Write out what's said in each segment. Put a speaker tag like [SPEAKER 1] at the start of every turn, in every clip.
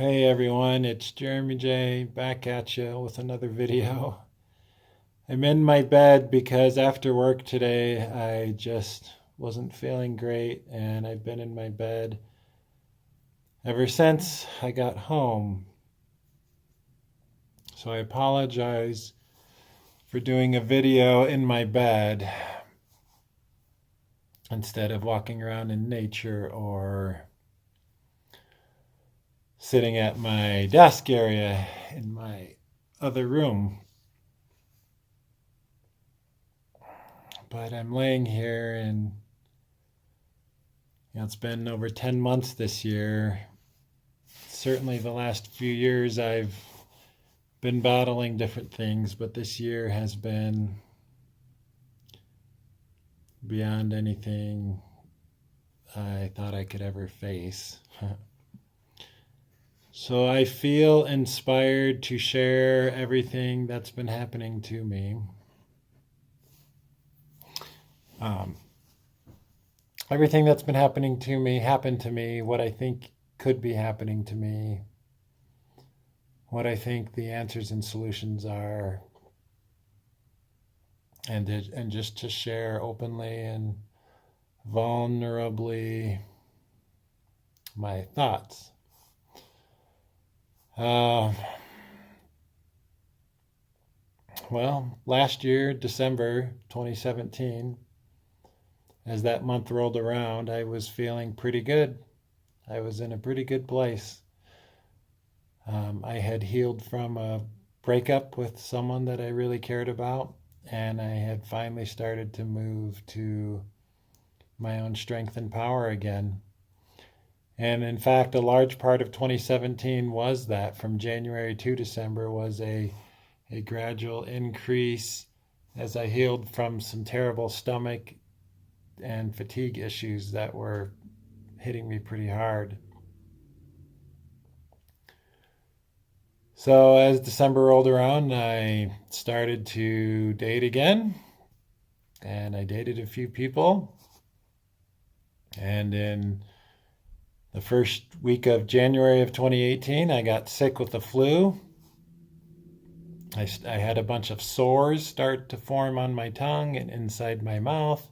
[SPEAKER 1] Hey everyone, it's Jeremy J back at you with another video. I'm in my bed because after work today I just wasn't feeling great and I've been in my bed ever since I got home. So I apologize for doing a video in my bed instead of walking around in nature or sitting at my desk area in my other room. But I'm laying here and it's been over 10 months this year. Certainly the last few years I've been battling different things, but this year has been beyond anything I thought I could ever face. So I feel inspired to share everything that's been happening to me. Um, Everything that's been happening to me happened to me, what I think could be happening to me, what I think the answers and solutions are, and just to share openly and vulnerably my thoughts. Uh, well, last year, December 2017, as that month rolled around, I was feeling pretty good. I was in a pretty good place. I had healed from a breakup with someone that I really cared about, and I had finally started to move to my own strength and power again. And in fact, a large part of 2017 was that from January to December was a gradual increase as I healed from some terrible stomach and fatigue issues that were hitting me pretty hard. So as December rolled around, I started to date again, and I dated a few people. And in the first week of January of 2018, I got sick with the flu. I had a bunch of sores start to form on my tongue and inside my mouth,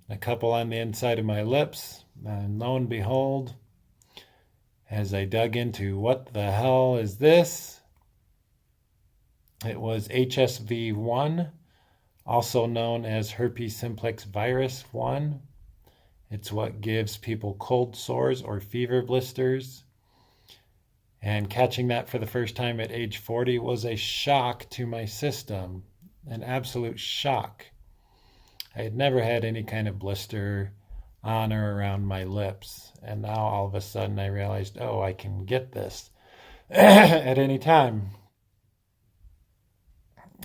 [SPEAKER 1] a couple on the inside of my lips. And lo and behold, as I dug into what the hell is this, it was HSV1, also known as herpes simplex virus 1. It's what gives people cold sores or fever blisters. And catching that for the first time at age 40 was a shock to my system, an absolute shock. I had never had any kind of blister on or around my lips. And now all of a sudden I realized, oh, I can get this at any time.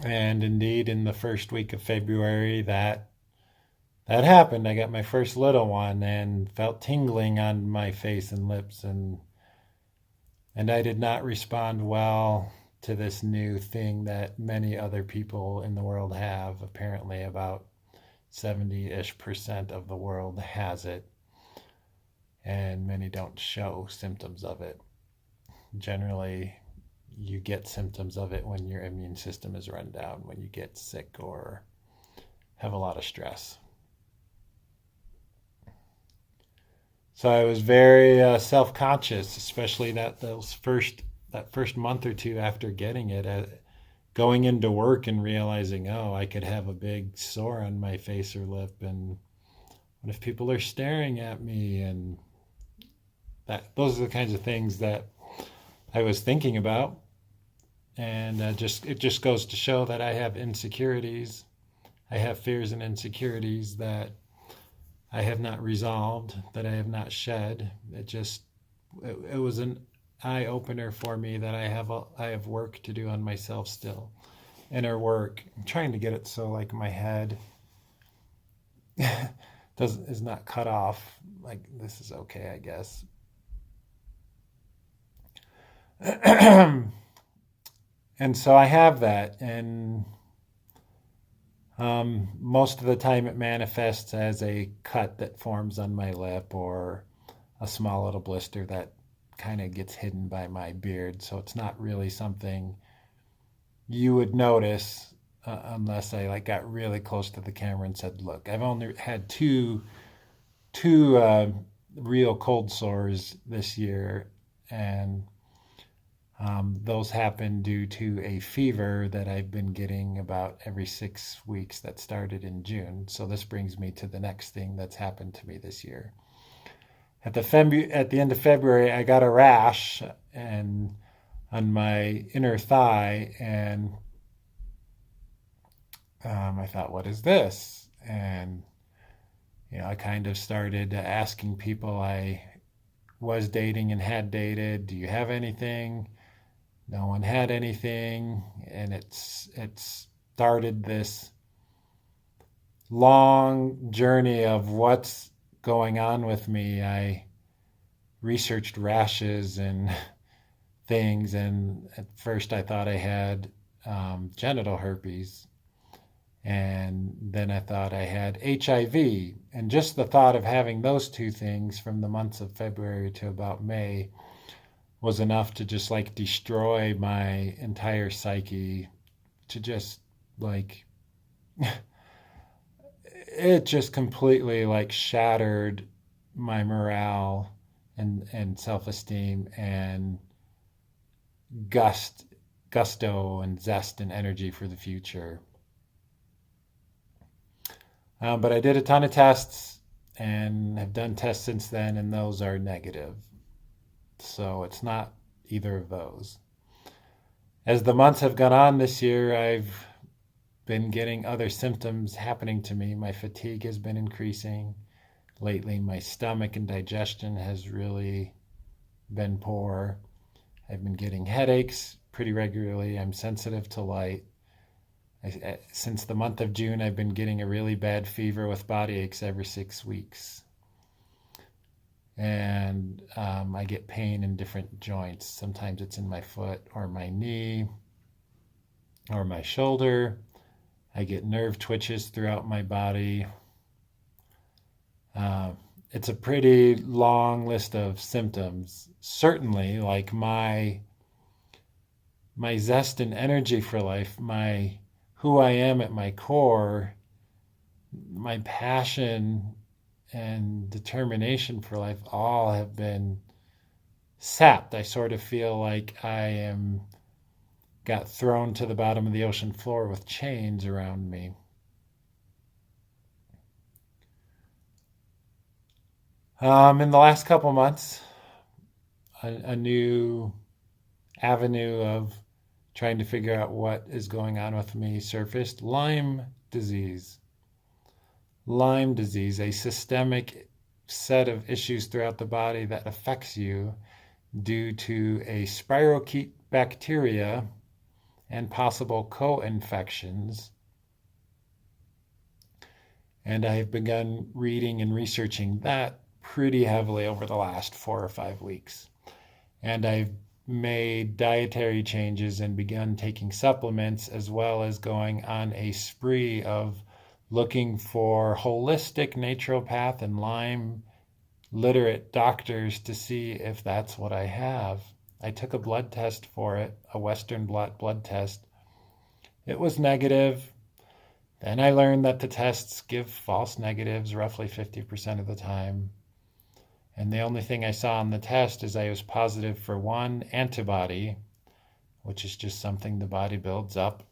[SPEAKER 1] And indeed, in the first week of February, that happened. I got my first little one and felt tingling on my face and lips, and I did not respond well to this new thing that many other people in the world have. Apparently, about 70-ish% of the world has it, and many don't show symptoms of it. Generally, you get symptoms of it when your immune system is run down, when you get sick or have a lot of stress. So I was very self-conscious, especially that first month or two after getting it, going into work and realizing, oh, I could have a big sore on my face or lip, and what if people are staring at me? And those are the kinds of things that I was thinking about. And it just goes to show that I have insecurities. I have fears and insecurities that I have not resolved, that I have not shed. It was an eye opener for me that I have work to do on myself still. Inner work. I'm trying to get it so like my head is not cut off. Like this is okay, I guess. And so I have that, and most of the time it manifests as a cut that forms on my lip or a small little blister that kind of gets hidden by my beard, so it's not really something you would notice unless I like got really close to the camera and said, "Look, I've only had two real cold sores this year, and those happen due to a fever that I've been getting about every 6 weeks that started in June." So this brings me to the next thing that's happened to me this year. At the end of February, I got a rash and on my inner thigh, and I thought, "What is this?" And I kind of started asking people I was dating and had dated, "Do you have anything?" No one had anything, and it started this long journey of what's going on with me. I researched rashes and things, and at first I thought I had genital herpes, and then I thought I had HIV, and just the thought of having those two things from the months of February to about May was enough to just like destroy my entire psyche, to just like it just completely like shattered my morale and self-esteem and gusto and zest and energy for the future. But I did a ton of tests and have done tests since then, and those are negative. So it's not either of those. As the months have gone on this year, I've been getting other symptoms happening to me. My fatigue has been increasing lately. My stomach and digestion has really been poor. I've been getting headaches pretty regularly. I'm sensitive to light. Since the month of June, I've been getting a really bad fever with body aches every 6 weeks. And I get pain in different joints. Sometimes it's in my foot or my knee or my shoulder. I get nerve twitches throughout my body. It's a pretty long list of symptoms. Certainly, like my zest and energy for life, my who I am at my core, my passion and determination for life all have been sapped. I sort of feel like I got thrown to the bottom of the ocean floor with chains around me. In the last couple months, a new avenue of trying to figure out what is going on with me surfaced. Lyme disease. Lyme disease, a systemic set of issues throughout the body that affects you due to a spirochete bacteria and possible co-infections. And I've begun reading and researching that pretty heavily over the last 4 or 5 weeks. And I've made dietary changes and begun taking supplements, as well as going on a spree of looking for holistic naturopath and Lyme literate doctors to see if that's what I have. I took a blood test for it, a Western blot blood test. It was negative. Then I learned that the tests give false negatives roughly 50% of the time. And the only thing I saw on the test is I was positive for one antibody, which is just something the body builds up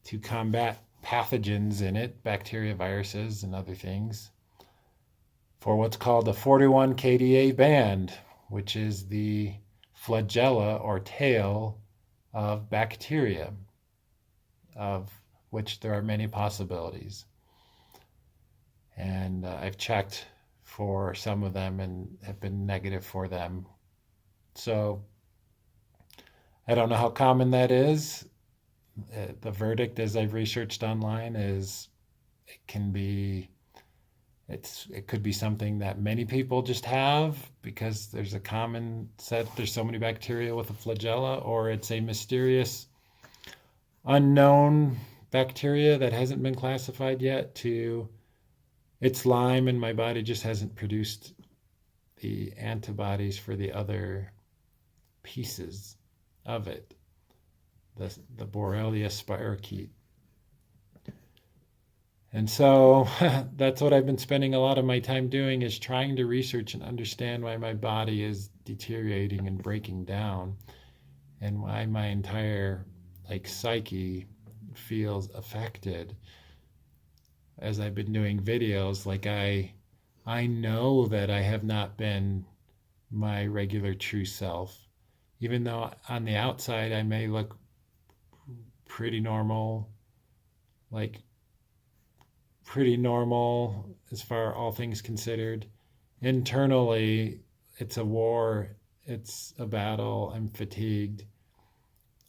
[SPEAKER 1] to combat pathogens in it, bacteria, viruses, and other things, for what's called a 41 kDa band, which is the flagella or tail of bacteria, of which there are many possibilities. And I've checked for some of them and have been negative for them. So I don't know how common that is. The verdict, as I've researched online, is it could be something that many people just have because there's a common set, there's so many bacteria with a flagella, or it's a mysterious unknown bacteria that hasn't been classified yet, to it's Lyme and my body just hasn't produced the antibodies for the other pieces of it, the Borrelia spirochete. And so that's what I've been spending a lot of my time doing, is trying to research and understand why my body is deteriorating and breaking down, and why my entire psyche feels affected. As I've been doing videos, I know that I have not been my regular true self, even though on the outside I may look pretty normal, pretty normal as far all things considered. Internally, it's a war, it's a battle. I'm fatigued,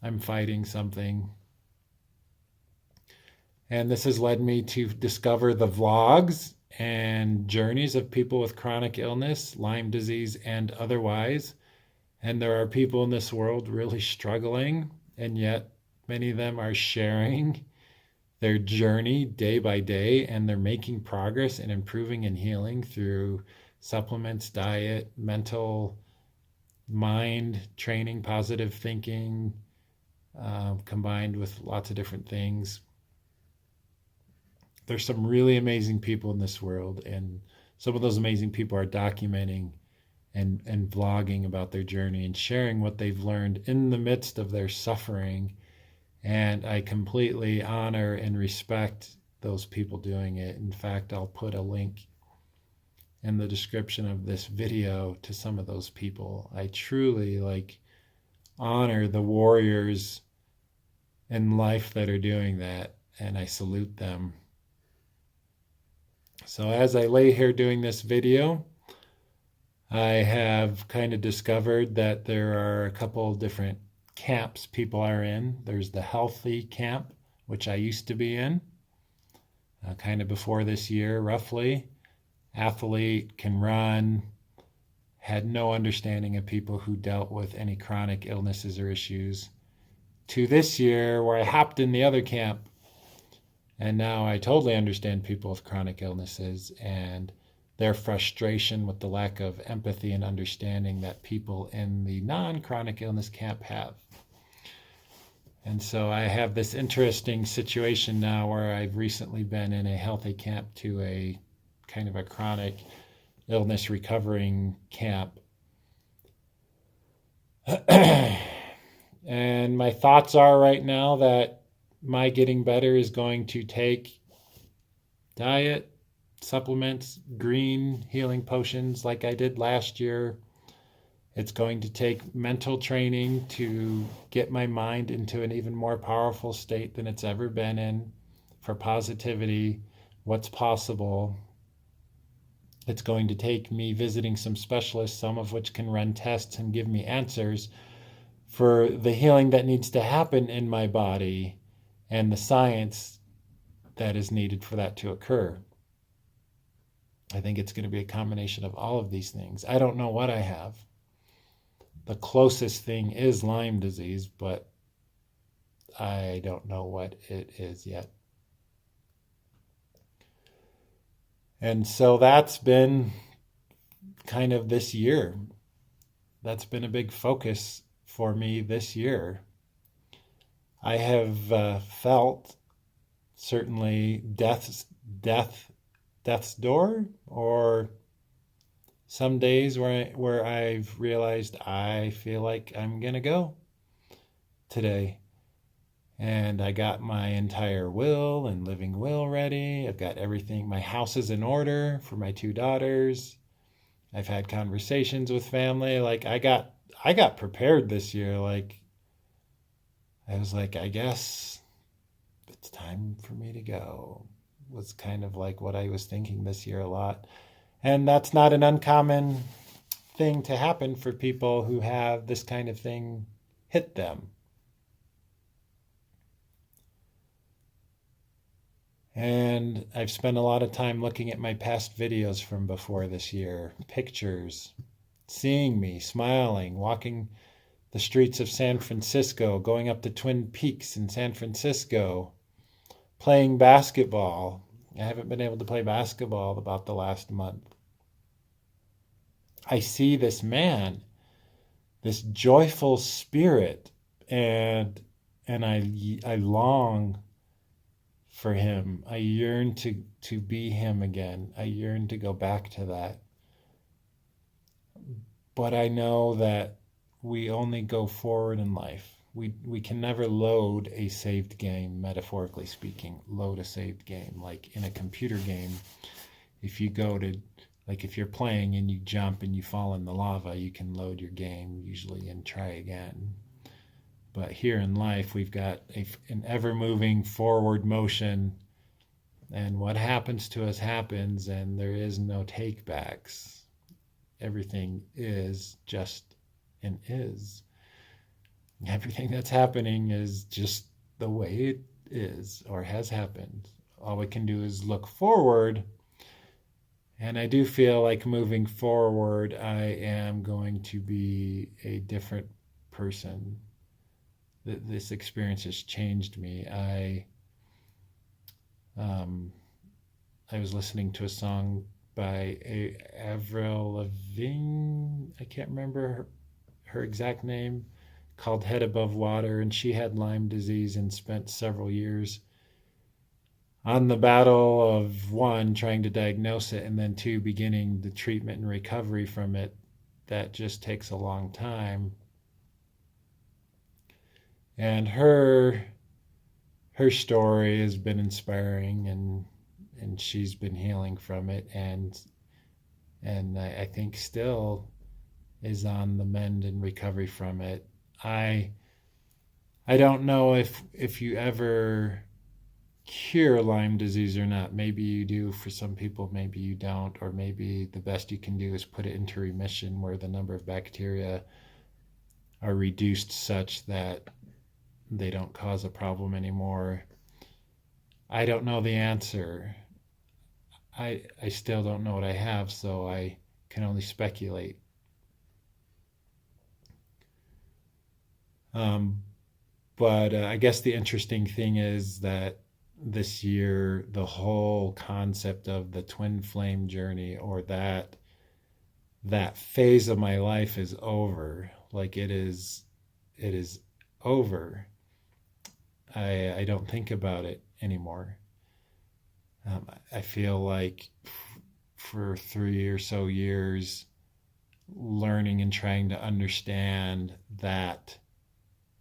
[SPEAKER 1] I'm fighting something. And this has led me to discover the vlogs and journeys of people with chronic illness, Lyme disease and otherwise. And there are people in this world really struggling, and yet many of them are sharing their journey day by day, and they're making progress and improving and healing through supplements, diet, mental, mind training, positive thinking, combined with lots of different things. There's some really amazing people in this world, and some of those amazing people are documenting and vlogging about their journey and sharing what they've learned in the midst of their suffering. And I completely honor and respect those people doing it. In fact, I'll put a link in the description of this video to some of those people. I truly honor the warriors in life that are doing that, and I salute them. So as I lay here doing this video, I have kind of discovered that there are a couple of different camps people are in. There's the healthy camp, which I used to be in, kind of before this year, roughly. Athlete, can run, had no understanding of people who dealt with any chronic illnesses or issues. To this year, where I hopped in the other camp, and now I totally understand people with chronic illnesses and their frustration with the lack of empathy and understanding that people in the non-chronic illness camp have. And so I have this interesting situation now where I've recently been in a healthy camp to a kind of a chronic illness recovering camp. And my thoughts are right now that my getting better is going to take diet, supplements, green healing potions like I did last year. It's going to take mental training to get my mind into an even more powerful state than it's ever been in, for positivity, what's possible. It's going to take me visiting some specialists, some of which can run tests and give me answers for the healing that needs to happen in my body and the science that is needed for that to occur. I think it's going to be a combination of all of these things. I don't know what I have. The closest thing is Lyme disease, but I don't know what it is yet. And so that's been kind of this year. That's been a big focus for me this year. I have felt certainly death's door, or some days where I've realized I feel like I'm gonna go today. And I got my entire will and living will ready. I've got everything. My house is in order for my 2 daughters. I've had conversations with family. I got prepared this year. I was like, I guess it's time for me to go, was kind of what I was thinking this year a lot. And that's not an uncommon thing to happen for people who have this kind of thing hit them. And I've spent a lot of time looking at my past videos from before this year, pictures, seeing me smiling, walking the streets of San Francisco, going up to Twin Peaks in San Francisco, playing basketball. I haven't been able to play basketball about the last month. I see this man, this joyful spirit, and I long for him. I yearn to be him again. I yearn to go back to that. But I know that we only go forward in life. We can never load a saved game, metaphorically speaking, load a saved game. Like in a computer game, if you go to, like if you're playing and you jump and you fall in the lava, you can load your game usually and try again. But here in life, we've got an ever moving forward motion, and what happens to us happens, and there is no take backs. Everything is just and is. Everything that's happening is just the way it is or has happened. All we can do is look forward. And I do feel like moving forward, I am going to be a different person. This experience has changed me. I was listening to a song by Avril Lavigne. I can't remember her exact name, called Head Above Water, and she had Lyme disease and spent several years on the battle of one, trying to diagnose it, and then two, beginning the treatment and recovery from it. That just takes a long time. And her story has been inspiring, and she's been healing from it, and I think still is on the mend and recovery from it. I don't know if you ever cure Lyme disease or not. Maybe you do for some people, maybe you don't, or maybe the best you can do is put it into remission where the number of bacteria are reduced such that they don't cause a problem anymore. I don't know the answer. I still don't know what I have, so I can only speculate. But I guess the interesting thing is that this year, the whole concept of the twin flame journey, or that phase of my life, is over. Like it is over. I don't think about it anymore. I feel like for 3 or so years, learning and trying to understand that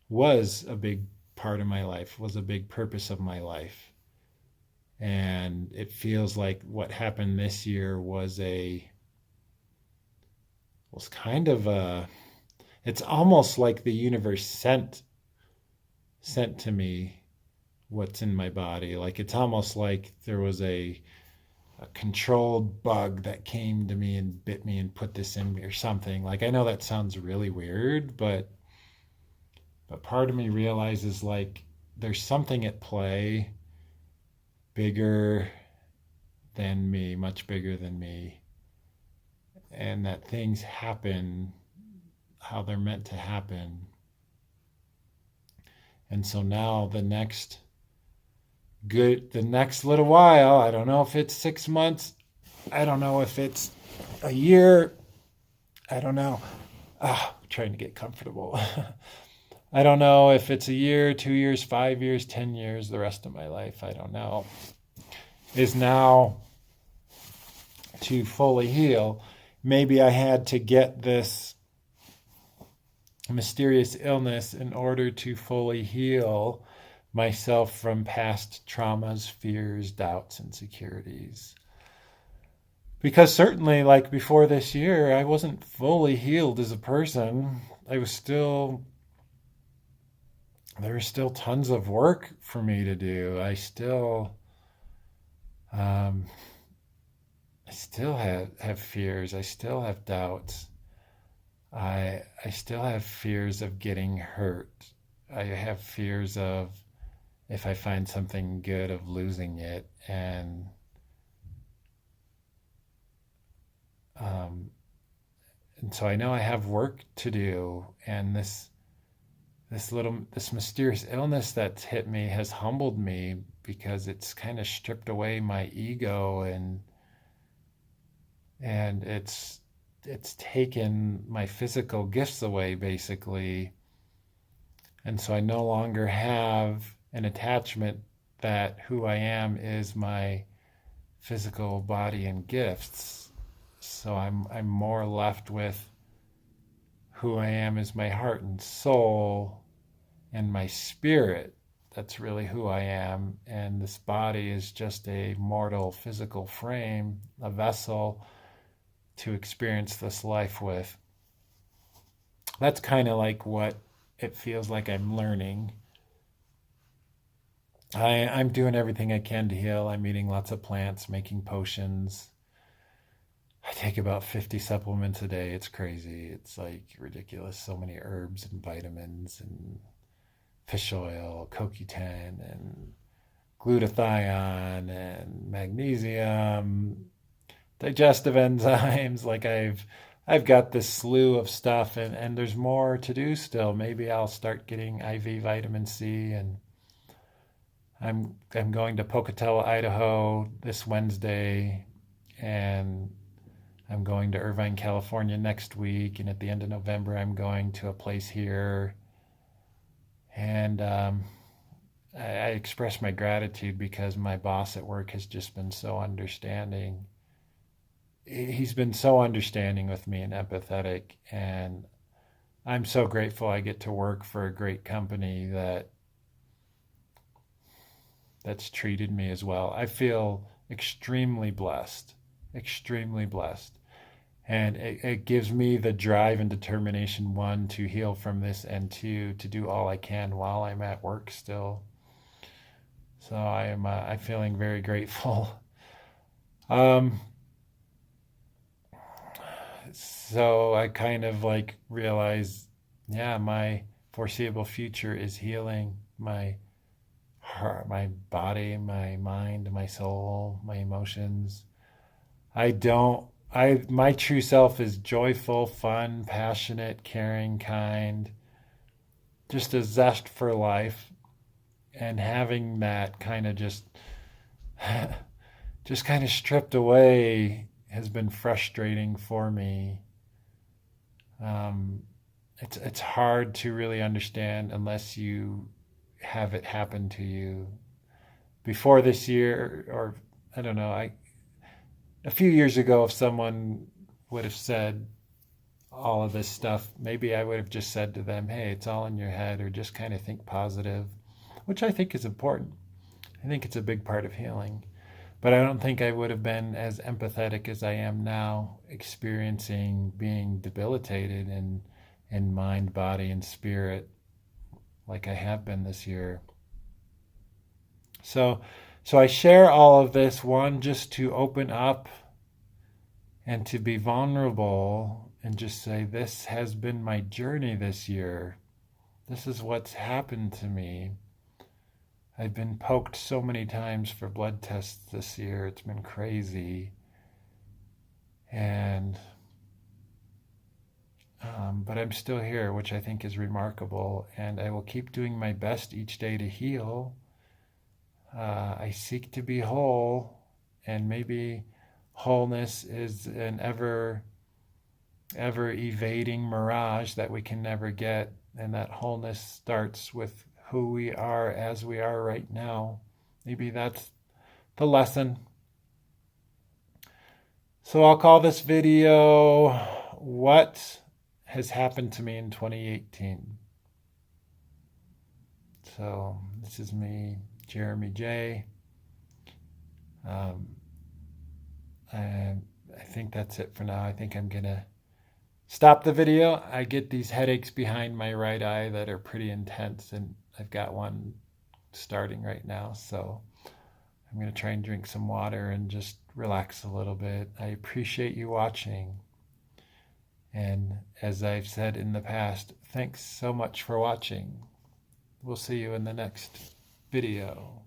[SPEAKER 1] was a big part of my life, was a big purpose of my life. And it feels like what happened this year was kind of it's almost like the universe sent to me what's in my body. Like it's almost like there was a controlled bug that came to me and bit me and put this in me or something. Like I know that sounds really weird, but part of me realizes like there's something at play bigger than me, much bigger than me, and that things happen how they're meant to happen. And so now the next little while, I don't know if it's 6 months, I don't know if it's a year, I don't know. Trying to get comfortable. I don't know if it's a year, 2 years, 5 years, 10 years, the rest of my life, I don't know, is now to fully heal. Maybe I had to get this mysterious illness in order to fully heal myself from past traumas, fears, doubts, insecurities. Because certainly, like before this year, I wasn't fully healed as a person. There was still tons of work for me to do. I still have fears. I still have doubts. I still have fears of getting hurt. I have fears of, if I find something good, of losing it. And so I know I have work to do, and this mysterious illness that's hit me has humbled me, because it's kind of stripped away my ego, and it's it's taken my physical gifts away, basically. And so I no longer have an attachment that who I am is my physical body and gifts. So I'm more left with who I am is my heart and soul and my spirit. That's really who I am. And this body is just a mortal physical frame, a vessel to experience this life with. That's kind of like what it feels like I'm learning. I'm doing everything I can to heal. I'm eating lots of plants, making potions. I take about 50 supplements a day. It's crazy. It's like ridiculous. So many herbs and vitamins and fish oil, CoQ10 and glutathione and magnesium, digestive enzymes. Like I've got this slew of stuff, and there's more to do still. Maybe I'll start getting IV vitamin C, and I'm going to Pocatello, Idaho this Wednesday, and I'm going to Irvine, California next week, and at the end of November I'm going to a place here. And I express my gratitude because my boss at work has just been so understanding. He's been so understanding with me and empathetic, and I'm so grateful I get to work for a great company that's treated me as well. I feel extremely blessed, extremely blessed. And it gives me the drive and determination, one, to heal from this, and two, to do all I can while I'm at work still. So I'm feeling very grateful. Um, so I kind of like realize, yeah, my foreseeable future is healing my heart, my body, my mind, my soul, my emotions. My true self is joyful, fun, passionate, caring, kind, just a zest for life. And having that kind of just kind of stripped away has been frustrating for me. Um, it's hard to really understand unless you have it happen to you. Before this year, or I don't know, a few years ago, if someone would have said all of this stuff, maybe I would have just said to them, hey, it's all in your head, or just kind of think positive, which I think is important. I think it's a big part of healing. But I don't think I would have been as empathetic as I am now, experiencing being debilitated in mind, body, and spirit like I have been this year. So I share all of this, one, just to open up and to be vulnerable and just say, this has been my journey this year. This is what's happened to me. I've been poked so many times for blood tests this year. It's been crazy. And but I'm still here, which I think is remarkable. And I will keep doing my best each day to heal. I seek to be whole, and maybe wholeness is an ever evading mirage that we can never get, and that wholeness starts with who we are as we are right now. Maybe that's the lesson. So I'll call this video What Has Happened to Me in 2018. So this is me, Jeremy J. And I think that's it for now. I think I'm going to stop the video. I get these headaches behind my right eye that are pretty intense, and I've got one starting right now. So I'm going to try and drink some water and just relax a little bit. I appreciate you watching. And as I've said in the past, thanks so much for watching. We'll see you in the next video.